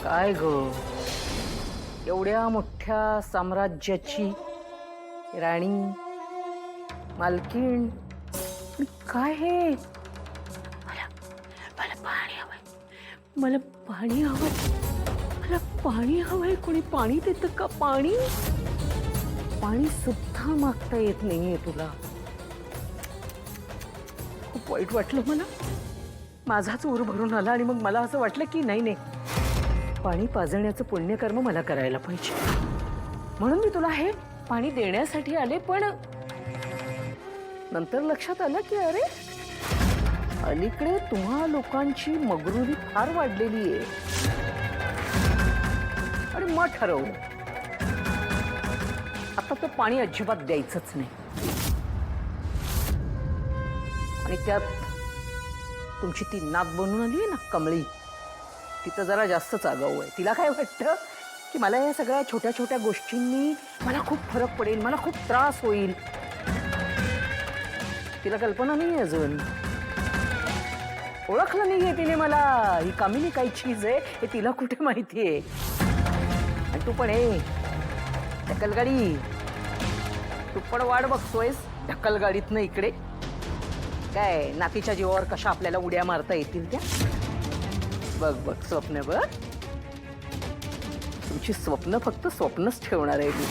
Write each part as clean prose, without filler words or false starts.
काय ग, एवढ्या मोठ्या साम्राज्याची राणी मालकीण काय हे? मला मला पाणी हवंय, मला पाणी हवंय, मला पाणी हवंय. कोणी पाणी देतं का? पाणी पाणी सुद्धा मागता येत नाहीये तुला. खूप वाईट वाटलं मला. माझाच ऊर भरून आला आणि मग मला असं वाटलं की नाही नाही, पाणी पाजण्याचं पुण्यकर्म मला करायला पाहिजे. म्हणून मी तुला हे पाणी देण्यासाठी आले. पण नंतर लक्षात आलं की अरे, अलीकडे तुम्हा लोकांची मगरुरी फार वाढलेली आहे. आणि मग ठरवलं आता तर पाणी अजिबात द्यायचंच नाही. आणि त्यात तुमची ती नात बनून आली आहे ना कमळी, ती तर जरा जास्तच आगाऊ आहे. तिला काय वाटतं की मला या सगळ्या छोट्या छोट्या गोष्टींनी मला खूप फरक पडेल, मला खूप त्रास होईल. तिला कल्पना नाही अजून, ओळखलं नाहीये तिने मला. ही कामिनी काही चीज आहे हे तिला कुठे माहितीये. आणि तू पण ढकलगाडी, तू पण वाट बघतोयस ढकलगाडीतनं इकडे. काय नातीच्या जीवावर कशा आपल्याला उड्या मारता येतील त्या. बघ बघ स्वप्न बघ. तुमची स्वप्न फक्त स्वप्नच ठेवणार आहे मी.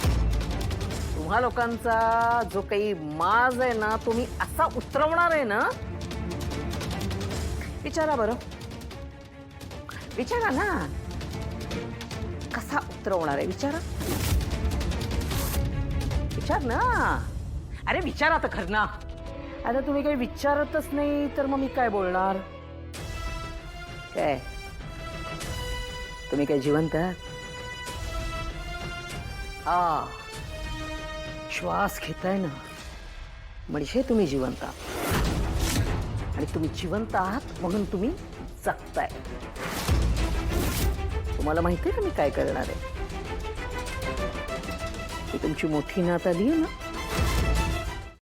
तुम्हा लोकांचा जो काही माज आहे ना, तो मी असा उतरवणार आहे ना. विचारा बरं, विचारा ना, कसा उतरवणार आहे विचारा. विचार ना, अरे विचारा तर खरं ना. आता तुम्ही काही विचारतच नाही तर मग मी काय बोलणार. काय तुम्ही काय जिवंत आहात? हा, श्वास घेताय ना म्हणजे तुम्ही जिवंत आहात. आणि तुम्ही जिवंत आहात म्हणून तुम्ही जगताय. तुम्हाला माहिती आहे का मी काय करणार आहे? ही तुमची मोठी नात आली आहे ना,